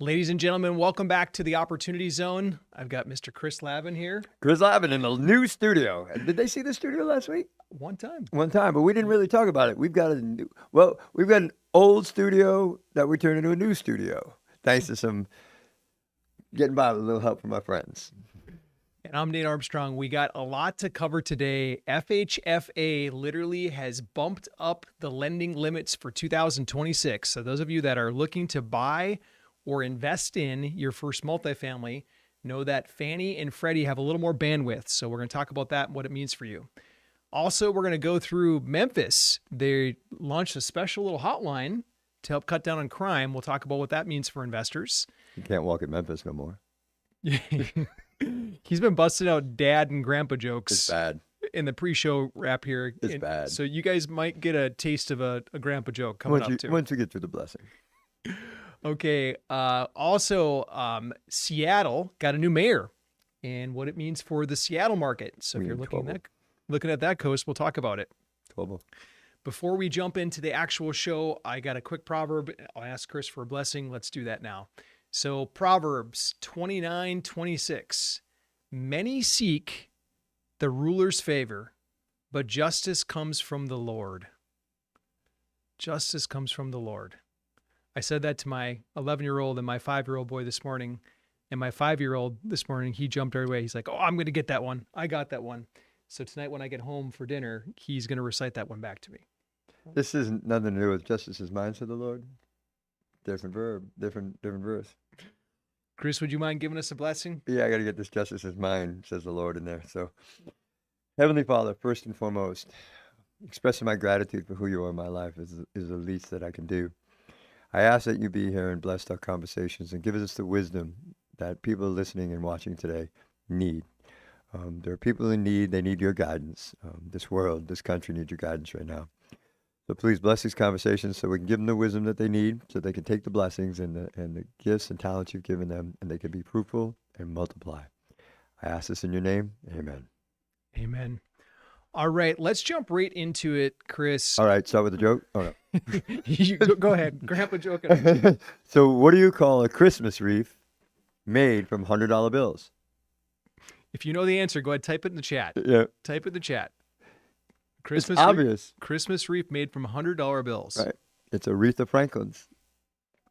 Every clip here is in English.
Ladies and gentlemen, welcome back to the Opportunity Zone. I've got Mr. Chris Lavin here. Chris Lavin in the new studio. Did they see the studio last week? One time, but we didn't really talk about it. We've got an old studio that we turned into a new studio, thanks to some getting by with a little help from my friends. And I'm Nate Armstrong. We got a lot to cover today. FHFA literally has bumped up the lending limits for 2026. So those of you that are looking to buy or invest in your first multifamily, know that Fannie and Freddie have a little more bandwidth. So we're going to talk about that and what it means for you. Also, we're going to go through Memphis. They launched a special little hotline to help cut down on crime. We'll talk about what that means for investors. You can't walk in Memphis no more. He's been busting out dad and grandpa jokes. It's bad. In the pre-show wrap here. It's bad. So you guys might get a taste of a grandpa joke coming up too. Once you get through the blessing. Okay. Also, Seattle got a new mayor and what it means for the Seattle market. So if you're looking at that coast, we'll talk about it. Trouble. Before we jump into the actual show, I got a quick proverb. I'll ask Chris for a blessing. Let's do that now. So Proverbs 29:26. Many seek the ruler's favor, but justice comes from the Lord. Justice comes from the Lord. I said that to my 11-year-old and my 5-year-old boy this morning. And my 5-year-old this morning, he jumped right away. He's like, oh, I'm going to get that one. I got that one. So tonight when I get home for dinner, he's going to recite that one back to me. This is nothing to do with justice is mine, said the Lord. Different verb, different verse. Chris, would you mind giving us a blessing? Yeah, I got to get this justice is mine, says the Lord in there. So, Heavenly Father, first and foremost, expressing my gratitude for who you are in my life is the least that I can do. I ask that you be here and bless our conversations and give us the wisdom that people listening and watching today need. There are people in need. They need your guidance. This world, this country needs your guidance right now. So please bless these conversations so we can give them the wisdom that they need so they can take the blessings and the gifts and talents you've given them and they can be fruitful and multiply. I ask this in your name. Amen. Amen. All right, let's jump right into it, Chris. All right, start with a joke. Oh, no. You go ahead. Grandpa joke. So what do you call a Christmas wreath made from $100 bills? If you know the answer, go ahead, type it in the chat. Yeah. Type it in the chat. It's obvious. Christmas wreath made from $100 bills. Right. It's a wreath of Franklin's.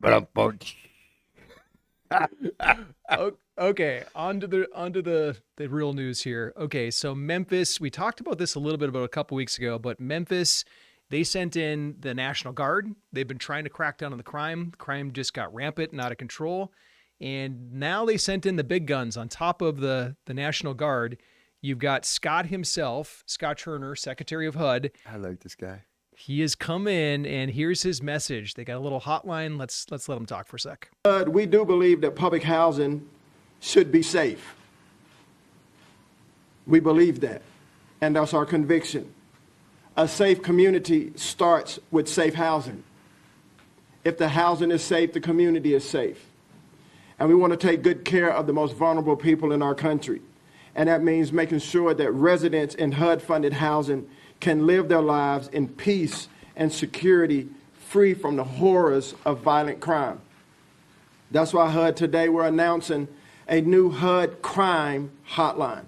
But Okay, on to the real news here. Okay, so Memphis, we talked about this a little bit about a couple weeks ago, but Memphis, they sent in the National Guard. They've been trying to crack down on the crime. Crime just got rampant and out of control. And now they sent in the big guns on top of the National Guard. You've got Scott himself, Scott Turner, Secretary of HUD. I like this guy. He has come in, and here's his message. They got a little hotline. Let's let him talk for a sec. We do believe that public housing should be safe. We believe that, and that's our conviction. A safe community starts with safe housing. If the housing is safe, the community is safe. And we want to take good care of the most vulnerable people in our country. And that means making sure that residents in HUD-funded housing can live their lives in peace and security, free from the horrors of violent crime. That's why HUD today we're announcing a new HUD crime hotline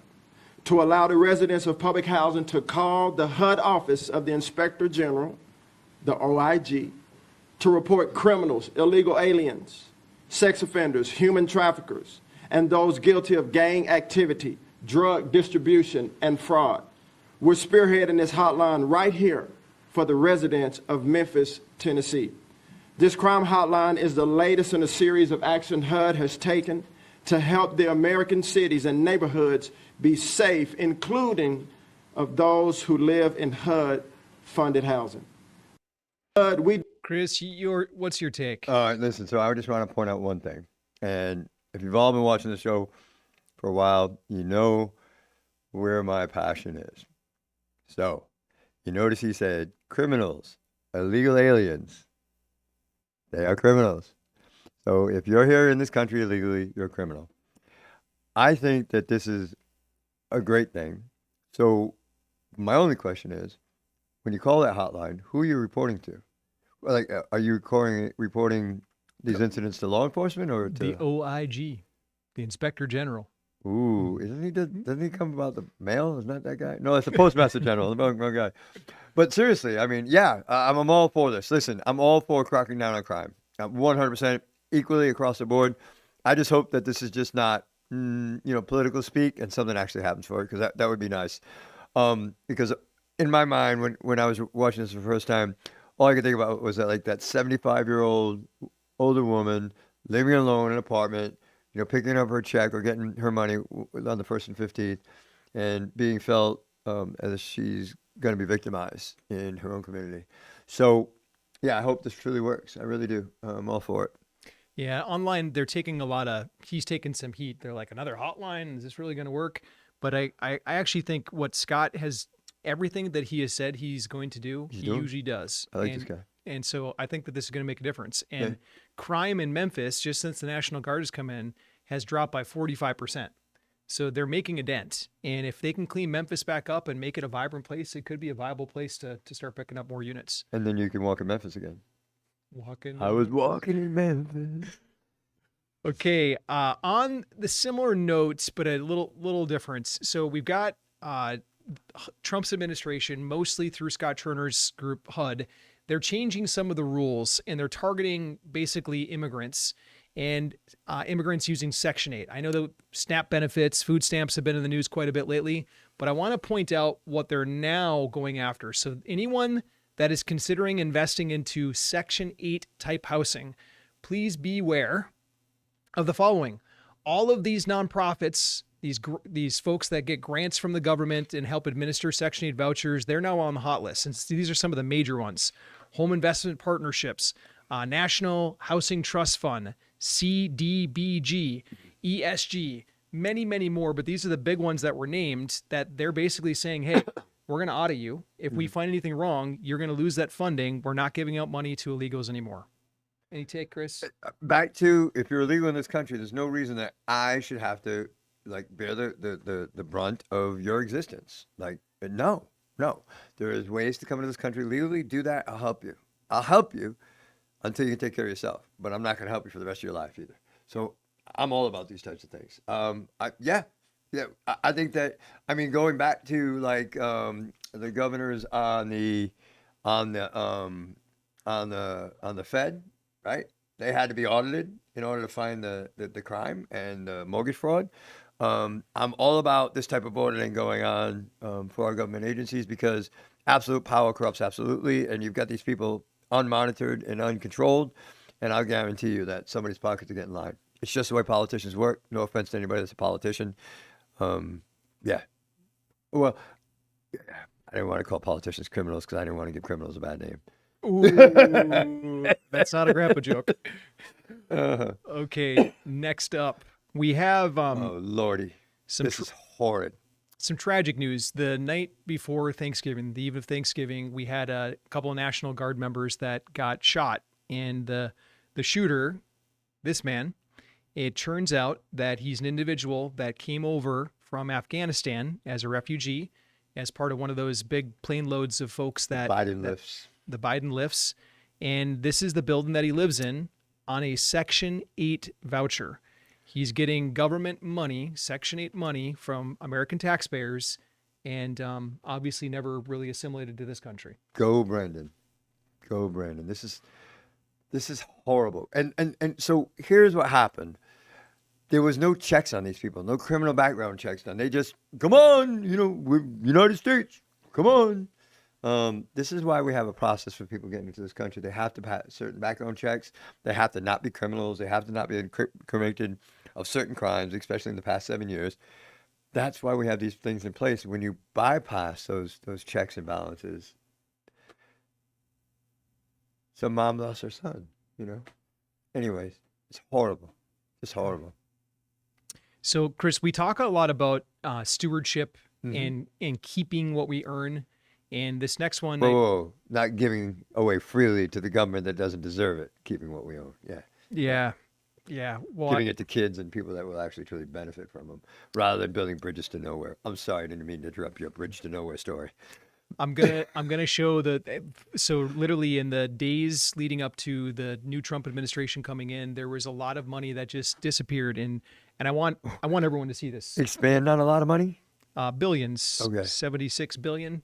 to allow the residents of public housing to call the HUD office of the Inspector General, the OIG, to report criminals, illegal aliens, sex offenders, human traffickers, and those guilty of gang activity, drug distribution, and fraud. We're spearheading this hotline right here for the residents of Memphis, Tennessee. This crime hotline is the latest in a series of action HUD has taken to help the American cities and neighborhoods be safe, including of those who live in HUD-funded housing. Chris, what's your take? Listen, so I just want to point out one thing. And if you've all been watching the show for a while, you know where my passion is. So, you notice he said, criminals, illegal aliens. They are criminals. So if you're here in this country illegally, you're a criminal. I think that this is a great thing. So my only question is, when you call that hotline, who are you reporting to? Like, are you reporting these incidents to law enforcement or The to? OIG, the Inspector General. Ooh, doesn't he come about the mail? Isn't that that guy? No, it's the Postmaster General, the wrong guy. But seriously, I mean, yeah, I'm all for this. Listen, I'm all for cracking down on crime. I'm 100% equally across the board. I just hope that this is just not, political speak and something actually happens for it, because that would be nice. Because in my mind, when I was watching this for the first time, all I could think about was that 75-year-old older woman living alone in an apartment, picking up her check or getting her money on the 1st and 15th, and being felt as if she's going to be victimized in her own community. So, yeah, I hope this truly works. I really do. I'm all for it. Yeah, online they're taking he's taking some heat. They're like, another hotline, is this really going to work? But I actually think what Scott has, everything that he has said he's going to do, he usually does. I like this guy. And so I think that this is going to make a difference. And Okay. crime in Memphis, just since the National Guard has come in, has dropped by 45%. So they're making a dent. And if they can clean Memphis back up and make it a vibrant place, it could be a viable place to start picking up more units. And then you can walk in Memphis again. Walking. I was walking in Memphis. Okay, on the similar notes, but a little difference. So we've got Trump's administration, mostly through Scott Turner's group HUD. They're changing some of the rules, and they're targeting basically immigrants and immigrants using Section 8. I know the SNAP benefits, food stamps have been in the news quite a bit lately, but I want to point out what they're now going after. So anyone that is considering investing into Section 8 type housing, please beware of the following. All of these nonprofits, these folks that get grants from the government and help administer Section 8 vouchers, they're now on the hot list. And these are some of the major ones: Home Investment Partnerships, National Housing Trust Fund, CDBG, ESG, many, many more. But these are the big ones that were named, that they're basically saying, hey, we're going to audit you. If we find anything wrong, you're going to lose that funding. We're not giving out money to illegals anymore. Any take, Chris? Back to, if you're illegal in this country, there's no reason that I should have to bear the brunt of your existence. No. There is ways to come into this country legally. Do that. I'll help you. I'll help you until you can take care of yourself. But I'm not going to help you for the rest of your life either. So I'm all about these types of things. I think that, going back to the governors on the Fed, right? They had to be audited in order to find the crime and the mortgage fraud. I'm all about this type of auditing going on for our government agencies, because absolute power corrupts absolutely, and you've got these people unmonitored and uncontrolled, and I'll guarantee you that somebody's pockets are getting lined. It's just the way politicians work. No offense to anybody that's a politician. Yeah. Well, I didn't want to call politicians criminals because I didn't want to give criminals a bad name. Ooh, that's not a grandpa joke. Okay, next up, we have oh lordy, this is horrid. Some tragic news. The night before Thanksgiving, the eve of Thanksgiving, we had a couple of National Guard members that got shot, and the shooter, this man, it turns out that he's an individual that came over from Afghanistan as a refugee, as part of one of those big plane loads of folks that the Biden lifts. And this is the building that he lives in on a Section 8 voucher. He's getting government money, Section 8 money from American taxpayers, and obviously never really assimilated to this country. Go, Brandon. Go, Brandon. This is horrible. And so here's what happened. There was no checks on these people, no criminal background checks done. They just, come on, we're United States, come on. This is why we have a process for people getting into this country. They have to pass certain background checks. They have to not be criminals. They have to not be convicted of certain crimes, especially in the past 7 years. That's why we have these things in place. When you bypass those checks and balances, some mom lost her son, Anyways, it's horrible. It's horrible. So, Chris, we talk a lot about stewardship and keeping what we earn. And this next one... Whoa. Not giving away freely to the government that doesn't deserve it, keeping what we own. Yeah. Well, giving it to kids and people that will actually truly benefit from them, rather than building bridges to nowhere. I'm sorry, I didn't mean to interrupt your bridge to nowhere story. I'm gonna show so literally in the days leading up to the new Trump administration coming in, there was a lot of money that just disappeared, and I want everyone to see this. Expand on a lot of money? Billions. Okay. 76 billion.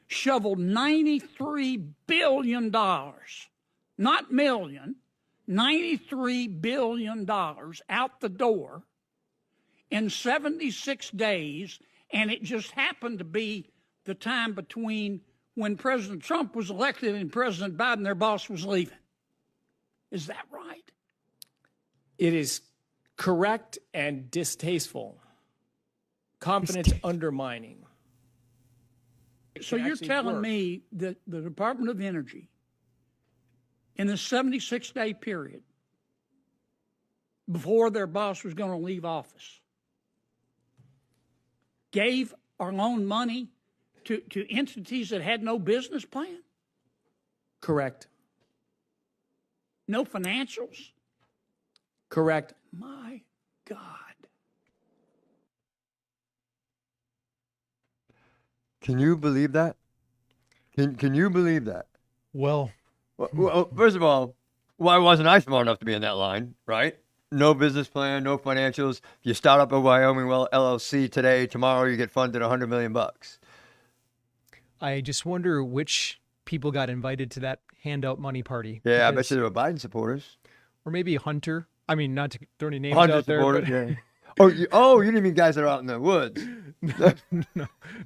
Shoveled $93 billion, not million, $93 billion out the door in 76 days, and it just happened to be the time between when President Trump was elected and President Biden, their boss, was leaving. Is that right? It is correct and distasteful. Confidence undermining. So you're telling me that the Department of Energy, in the 76-day period before their boss was going to leave office, gave or loaned money to entities that had no business plan? Correct. No financials? Correct. My God. Can you believe that? Can you believe that? Well, Well, first of all, why wasn't I smart enough to be in that line, right? No business plan, no financials. You start up a Wyoming Well LLC today, tomorrow you get funded $100 million. I just wonder which people got invited to that handout money party. Yeah, I bet because- you they were Biden supporters. Or maybe Hunter. I mean, not to throw any names 100 out there. supporters, But yeah. Oh, you didn't mean guys that are out in the woods.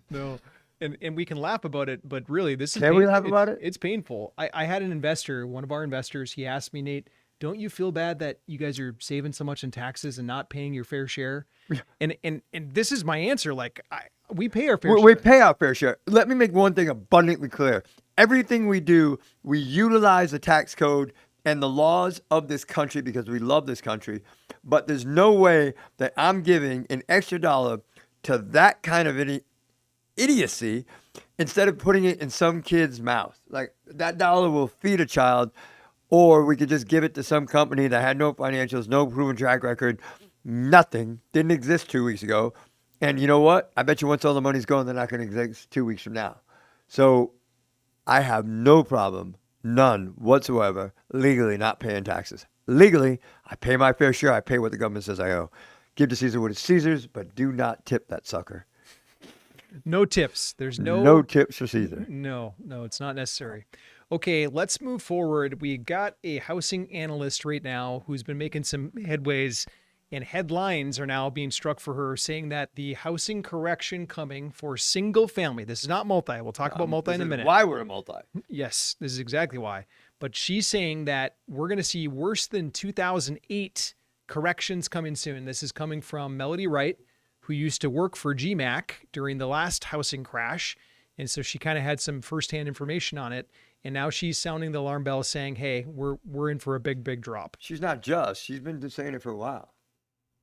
no. And we can laugh about it, but really, this is Can we laugh about it? It's painful. I had an investor, one of our investors. He asked me, Nate, don't you feel bad that you guys are saving so much in taxes and not paying your fair share? And this is my answer. Like, we pay our fair share. We pay our fair share. Let me make one thing abundantly clear. Everything we do, we utilize the tax code and the laws of this country because we love this country. But there's no way that I'm giving an extra dollar to that kind of idiocy instead of putting it in some kid's mouth. Like, that dollar will feed a child, or we could just give it to some company that had no financials, no proven track record, nothing, didn't exist 2 weeks ago. And you know what? I bet you once all the money's gone, they're not going to exist 2 weeks from now. So I have no problem, none whatsoever, legally not paying taxes. Legally, I pay my fair share. I pay what the government says I owe. Give to Caesar what is Caesar's, but do not tip that sucker. No tips. There's No tips for Caesar. No, it's not necessary. Okay, let's move forward. We got a housing analyst right now who's been making some headways, and headlines are now being struck for her saying that the housing correction coming for single family, this is not multi. We'll talk about multi in a minute. Why we're a multi. Yes, this is exactly why. But she's saying that we're going to see worse than 2008 corrections coming soon. This is coming from Melody Wright, who used to work for GMAC during the last housing crash. And so she kind of had some firsthand information on it. And now she's sounding the alarm bell saying, hey, we're in for a big, big drop. She's not just. She's been just saying it for a while.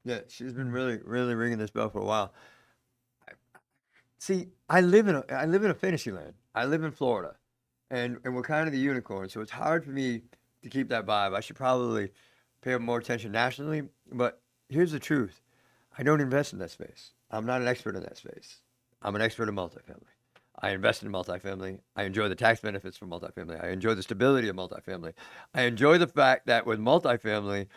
Yeah, she's been really, really ringing this bell for a while. See, I live in a fantasy land. I live in Florida, and we're kind of the unicorn. So it's hard for me to keep that vibe. I should probably pay more attention nationally. But here's the truth: I don't invest in that space. I'm not an expert in that space. I'm an expert in multifamily. I invest in multifamily. I enjoy the tax benefits from multifamily. I enjoy the stability of multifamily. I enjoy the fact that with multifamily,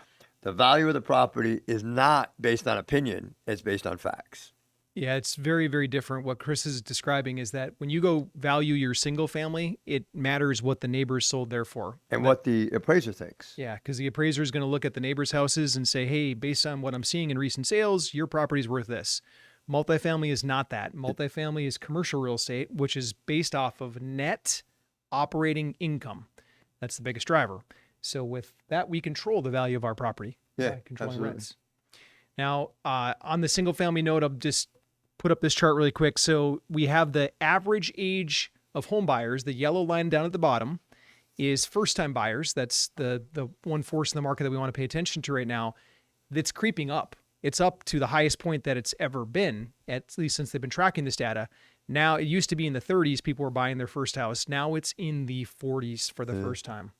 the value of the property is not based on opinion. It's based on facts. Yeah, it's very, very different. What Chris is describing is that when you go value your single family, it matters what the neighbors sold there for. And what the appraiser thinks. Yeah, because the appraiser is going to look at the neighbors' houses and say, hey, based on what I'm seeing in recent sales, your property's worth this. Multifamily is not that. Multifamily is commercial real estate, which is based off of net operating income. That's the biggest driver. So with that, we control the value of our property by controlling absolutely. rents. Now, on the single family note, I'll just put up this chart really quick. So we have the average age of home buyers. The yellow line down at the bottom is first-time buyers. That's the one force in the market that we want to pay attention to right now. That's creeping up. It's up to the highest point that it's ever been, at least since they've been tracking this data. Now, it used to be in the 30s, people were buying their first house. Now it's in the 40s for the first time.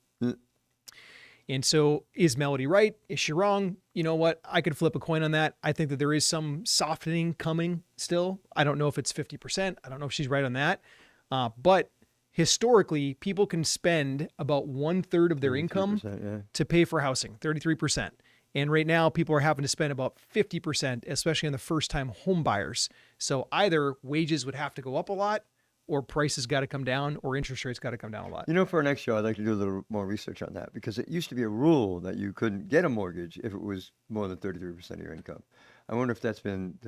And so is Melody right? Is she wrong? You know what? I could flip a coin on that. I think that there is some softening coming still. I don't know if it's 50%. I don't know if she's right on that. But historically, people can spend about 1/3 of their income to pay for housing, 33%. And right now, people are having to spend about 50%, especially on the first-time home buyers. So either wages would have to go up a lot, or prices got to come down, or interest rates got to come down a lot. You know, for our next show, I'd like to do a little more research on that, because it used to be a rule that you couldn't get a mortgage if it was more than 33% of your income. I wonder if that's been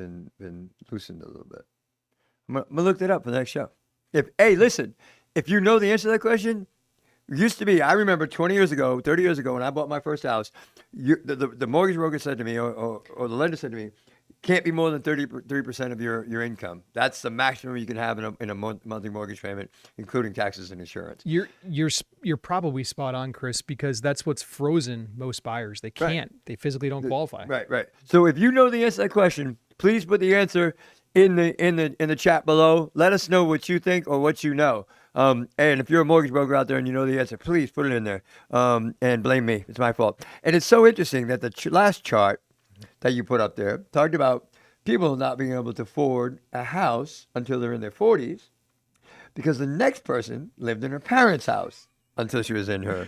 loosened a little bit. I'm gonna look that up for the next show. Hey, listen, if you know the answer to that question, it used to be, I remember 20 years ago, 30 years ago, when I bought my first house, the mortgage broker said to me, or the lender said to me, can't be more than 33% of your income. That's the maximum you can have in a monthly mortgage payment, including taxes and insurance. You're probably spot on, Chris, because that's what's frozen most buyers. They can't. They physically don't qualify. Right. So if you know the answer to that question, please put the answer in the chat below. Let us know what you think or what you know. And if you're a mortgage broker out there and you know the answer, please put it in there. And blame me. It's my fault. And it's so interesting that the last chart that you put up there talked about people not being able to afford a house until they're in their 40s, because the next person lived in her parents' house until she was in her.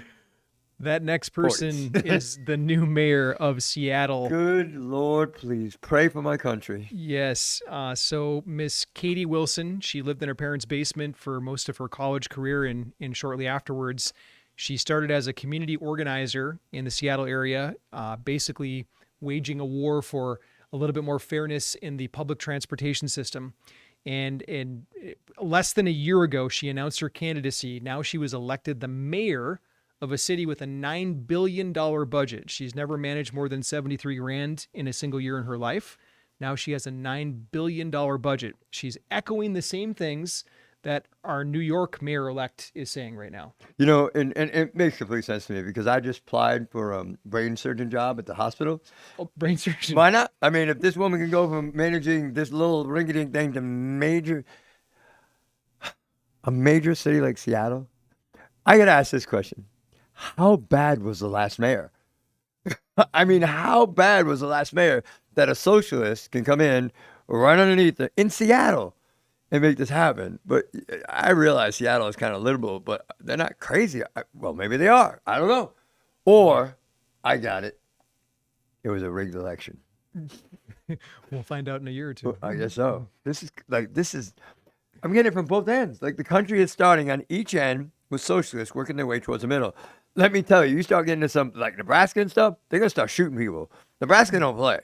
That next person is the new mayor of Seattle. Good Lord, please pray for my country. Yes. So Miss Katie Wilson, she lived in her parents' basement for most of her college career, and shortly afterwards, she started as a community organizer in the Seattle area, basically waging a war for a little bit more fairness in the public transportation system. And less than a year ago, she announced her candidacy. Now she was elected the mayor of a city with a $9 billion budget. She's never managed more than 73 grand in a single year in her life. Now she has a $9 billion budget. She's echoing the same things that our New York mayor-elect is saying right now. You know, and it makes complete sense to me, because I just applied for a brain surgeon job at the hospital. Oh, brain surgeon. Why not? I mean, if this woman can go from managing this little rinky-dink thing to a major city like Seattle, I got to ask this question. How bad was the last mayor? I mean, how bad was the last mayor that a socialist can come in, right underneath in Seattle, and make this happen? But I realize Seattle is kind of liberal, but they're not crazy. Well, maybe they are. I don't know. Or, I got it. It was a rigged election. We'll find out in a year or two. I guess so. I'm getting it from both ends. Like, the country is starting on each end with socialists working their way towards the middle. Let me tell you, you start getting into some, like Nebraska and stuff, they're going to start shooting people. Nebraska don't play.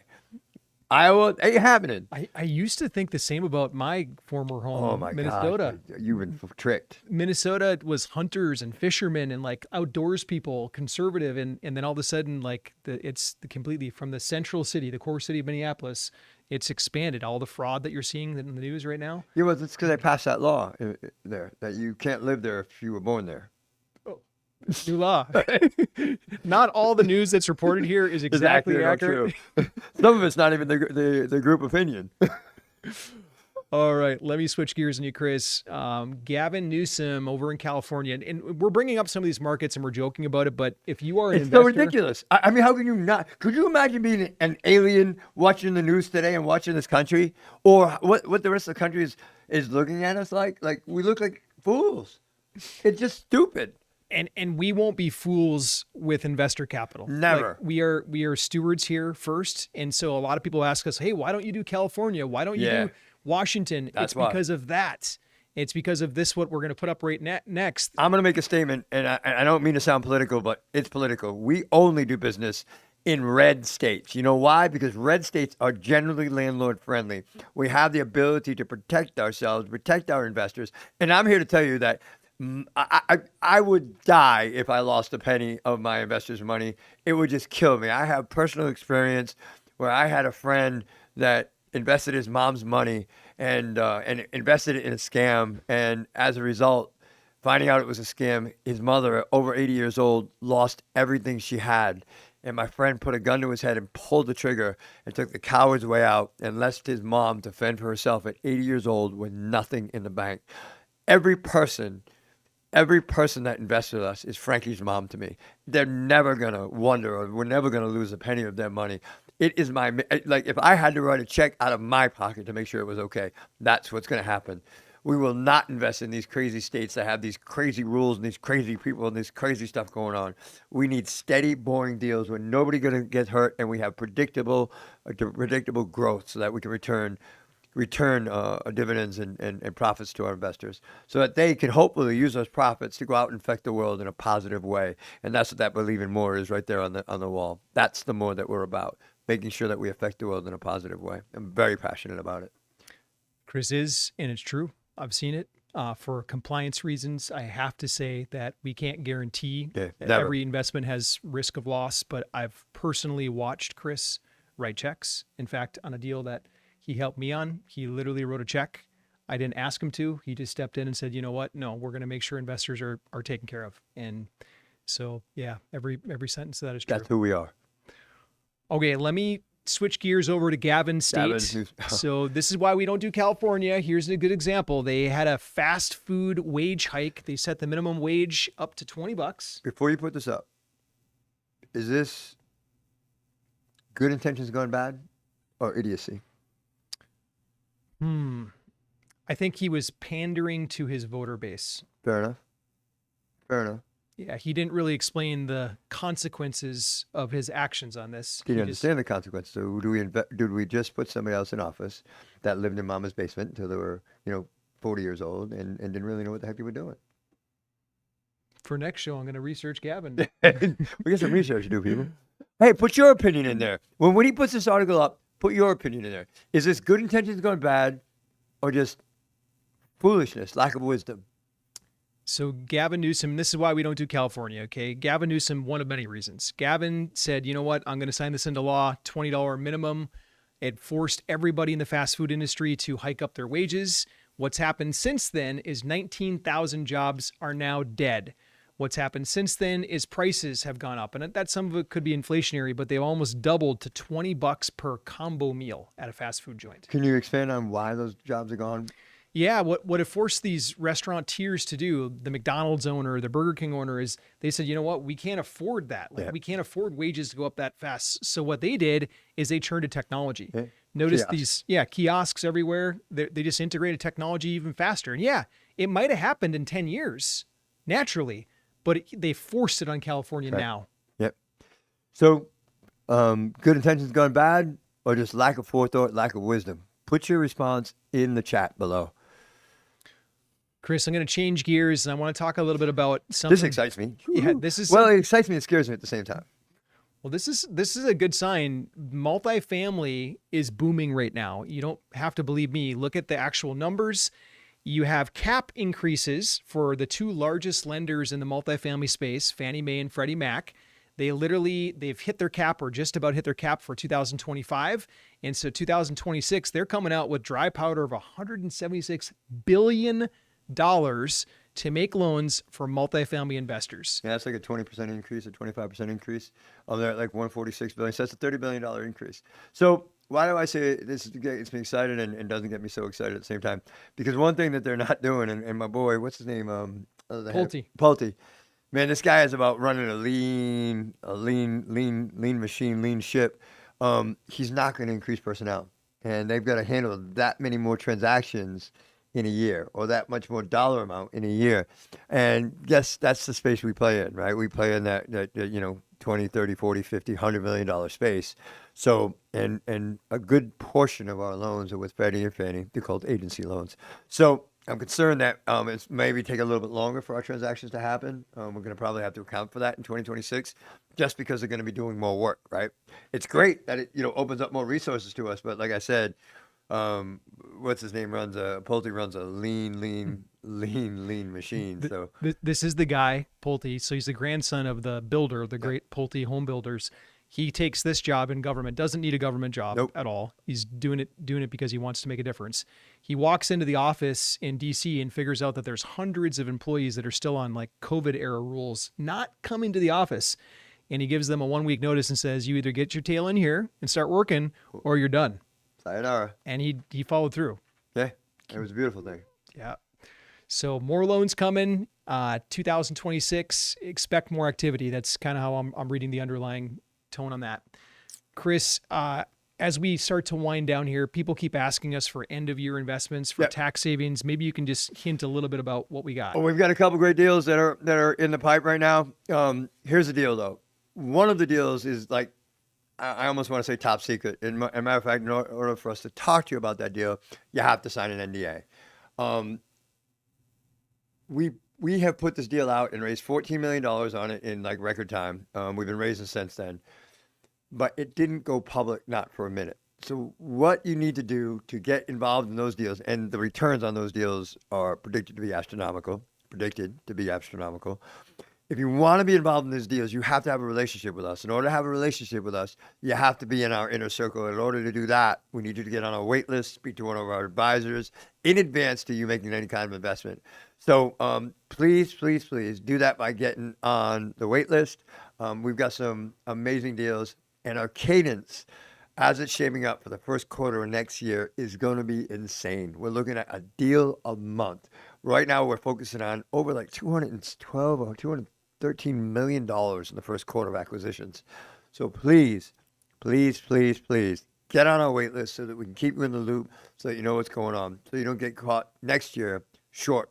Iowa, ain't happening. I used to think the same about my former home, Oh my Minnesota. God, you've been tricked. Minnesota was hunters and fishermen and like outdoors people, conservative, and then all of a sudden, like it's completely from the central city, the core city of Minneapolis, it's expanded. All the fraud that you're seeing in the news right now. Yeah, well, it's because they passed that law there that you can't live there if you were born there. New law. Not all the news that's reported here is exactly accurate. Some of it's not even the group opinion. All right, let me switch gears on you, Chris. Gavin Newsom over in California, and we're bringing up some of these markets and we're joking about it, but if you are an investor... It's so ridiculous. I mean, how can you not? Could you imagine being an alien watching the news today and watching this country? Or what the rest of the country is looking at us like? Like, we look like fools. It's just stupid. And we won't be fools with investor capital. Never. Like, we are stewards here first. And so a lot of people ask us, hey, why don't you do California? Why don't you do Washington? That's it's because of that. It's because of this, what we're going to put up right next. I'm going to make a statement, and I don't mean to sound political, but it's political. We only do business in red states. You know why? Because red states are generally landlord friendly. We have the ability to protect ourselves, protect our investors. And I'm here to tell you that I would die if I lost a penny of my investors' money. It would just kill me. I have personal experience where I had a friend that invested his mom's money and invested it in a scam. And as a result, finding out it was a scam, his mother, over 80 years old, lost everything she had. And my friend put a gun to his head and pulled the trigger and took the coward's way out and left his mom to fend for herself at 80 years old with nothing in the bank. Every person every person that invests with us is Frankie's mom to me. They're never going to wonder, or we're never going to lose a penny of their money. It is like if I had to write a check out of my pocket to make sure it was okay, that's what's going to happen. We will not invest in these crazy states that have these crazy rules and these crazy people and this crazy stuff going on. We need steady, boring deals where nobody going to get hurt, and we have predictable growth so that we can return dividends and profits to our investors, so that they can hopefully use those profits to go out and affect the world in a positive way. And that's what that believe in more is right there on the wall. That's the more that we're about, making sure that we affect the world in a positive way. I'm very passionate about it. Chris is, and it's true. I've seen it. For compliance reasons, I have to say that we can't guarantee that every investment has risk of loss, but I've personally watched Chris write checks. In fact, on a deal that he helped me on, he literally wrote a check. I didn't ask him to. He just stepped in and said, you know what? No, we're going to make sure investors are taken care of. And so, yeah, every sentence of that is true. That's who we are. Okay, let me switch gears over to Gavin State. So this is why we don't do California. Here's a good example. They had a fast food wage hike. They set the minimum wage up to $20. Before you put this up, is this good intentions going bad or idiocy? I think he was pandering to his voter base. Fair enough. Yeah, he didn't really explain the consequences of his actions on this. Didn't understand the consequences. So did we just put somebody else in office that lived in mama's basement until they were, 40 years old and didn't really know what the heck they were doing? For next show, I'm going to research Gavin. We got some research to do, people. Hey, put your opinion in there. When he puts this article up, put your opinion in there. Is this good intentions going bad or just foolishness, lack of wisdom? So Gavin Newsom, this is why we don't do California, okay? Gavin Newsom, one of many reasons. Gavin said, you know what, I'm going to sign this into law, $20 minimum. It forced everybody in the fast food industry to hike up their wages. What's happened since then is 19,000 jobs are now dead. What's happened since then is prices have gone up. And that some of it could be inflationary, but they've almost doubled to $20 per combo meal at a fast food joint. Can you expand on why those jobs are gone? Yeah, what it forced these restaurateurs to do, the McDonald's owner, the Burger King owner, is they said, you know what, we can't afford that. We can't afford wages to go up that fast. So what they did is they turned to technology. Yeah. Notice these kiosks everywhere. They just integrated technology even faster. And yeah, it might have happened in 10 years, naturally, but they forced it on California now. Yep. So good intentions gone bad or just lack of forethought, lack of wisdom? Put your response in the chat below. Chris, I'm going to change gears and I want to talk a little bit about something. This excites me. Yeah, this is it excites me and scares me at the same time. Well, this is a good sign. Multifamily is booming right now. You don't have to believe me. Look at the actual numbers. You have cap increases for the two largest lenders in the multifamily space, Fannie Mae and Freddie Mac. They've hit their cap or just about hit their cap for 2025. And so 2026, they're coming out with dry powder of $176 billion to make loans for multifamily investors. Yeah, that's like a 20% increase, a 25% increase. They're at like $146 billion. So that's a $30 billion increase. So why do I say this gets me excited and doesn't get me so excited at the same time? Because one thing that they're not doing, and my boy, what's his name? Pulte. Man, this guy is about running a lean machine, lean ship. He's not going to increase personnel. And they've got to handle that many more transactions in a year or that much more dollar amount in a year. And yes, that's the space we play in, right? We play in that 20, 30, 40, 50, $100 million space. So, and a good portion of our loans are with Freddie and Fannie. They're called agency loans. So I'm concerned that it's maybe take a little bit longer for our transactions to happen. We're going to probably have to account for that in 2026 just because they're going to be doing more work, right? It's great that it, opens up more resources to us. But like I said, what's his name Pulte runs a lean machine. So this is the guy, Pulte. So he's the grandson of the builder, the great Pulte home builders. He takes this job in government, doesn't need a government job at all. He's doing it because he wants to make a difference. He walks into the office in DC and figures out that there's hundreds of employees that are still on like COVID era rules, not coming to the office. And he gives them a 1 week notice and says, you either get your tail in here and start working or you're done. Sayonara. And he followed through. Yeah, it was a beautiful thing. Yeah. So more loans coming. 2026. Expect more activity. That's kind of how I'm reading the underlying tone on that. Chris, as we start to wind down here, people keep asking us for end of year investments, for Yep. tax savings. Maybe you can just hint a little bit about what we got. Well, we've got a couple great deals that are in the pipe right now. Here's the deal, though. One of the deals is like, I almost want to say top secret. As a matter of fact, in order for us to talk to you about that deal, you have to sign an NDA. We have put this deal out and raised $14 million on it in like record time. We've been raising since then, but it didn't go public, not for a minute. So what you need to do to get involved in those deals, and the returns on those deals are predicted to be astronomical. If you want to be involved in these deals, you have to have a relationship with us. In order to have a relationship with us, you have to be in our inner circle. In order to do that, we need you to get on our wait list, speak to one of our advisors in advance to you making any kind of investment. So please do that by getting on the wait list. We've got some amazing deals, and our cadence, as it's shaping up for the first quarter of next year, is going to be insane. We're looking at a deal a month. Right now, we're focusing on over like $212 or $213 million in the first quarter of acquisitions. So please get on our wait list so that we can keep you in the loop, so that you know what's going on, so you don't get caught next year short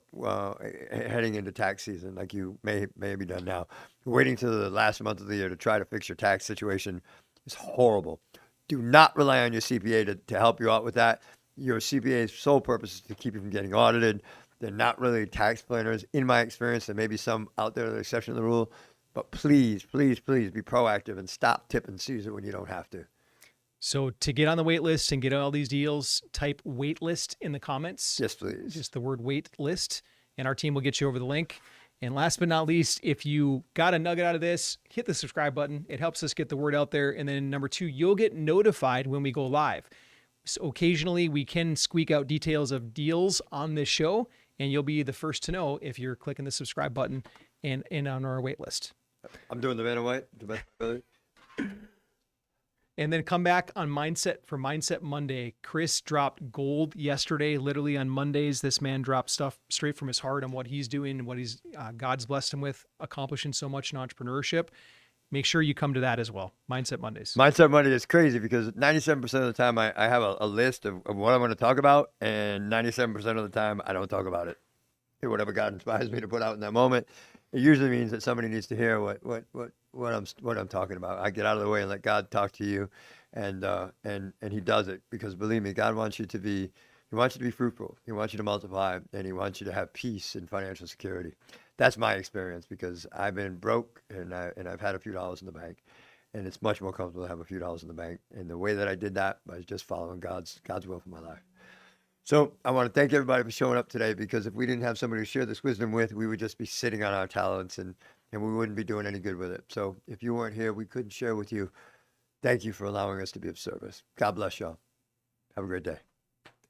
heading into tax season like you may be done now. Waiting till the last month of the year to try to fix your tax situation is horrible. Do not rely on your CPA to help you out with that. Your CPA's sole purpose is to keep you from getting audited. They're not really tax planners. In my experience, there may be some out there that are exception to the rule, but please be proactive and stop tipping Caesar when you don't have to. So to get on the wait list and get all these deals, type wait list in the comments. Yes, please. Just the word wait list, and our team will get you over the link. And last but not least, if you got a nugget out of this, hit the subscribe button. It helps us get the word out there. And then number 2, you'll get notified when we go live. So occasionally we can squeak out details of deals on this show, and you'll be the first to know if you're clicking the subscribe button and on our wait list. I'm doing the Vanna White. And then come back on Mindset Monday. Chris dropped gold yesterday. Literally on Mondays, this man dropped stuff straight from his heart on what he's doing and what God's blessed him with, accomplishing so much in entrepreneurship. Make sure you come to that as well. Mindset Mondays. Mindset Monday is crazy because 97% of the time I have a list of what I'm going to talk about, and 97% of the time I don't talk about it. Whatever God inspires me to put out in that moment, it usually means that somebody needs to hear what I'm talking about. I get out of the way and let God talk to you, and He does it, because believe me, God wants you to be fruitful. He wants you to multiply, and He wants you to have peace and financial security. That's my experience, because I've been broke and I've had a few dollars in the bank, and it's much more comfortable to have a few dollars in the bank. And the way that I did that was just following God's will for my life. So I want to thank everybody for showing up today, because if we didn't have somebody to share this wisdom with, we would just be sitting on our talents and we wouldn't be doing any good with it. So if you weren't here, we couldn't share with you. Thank you for allowing us to be of service. God bless y'all. Have a great day.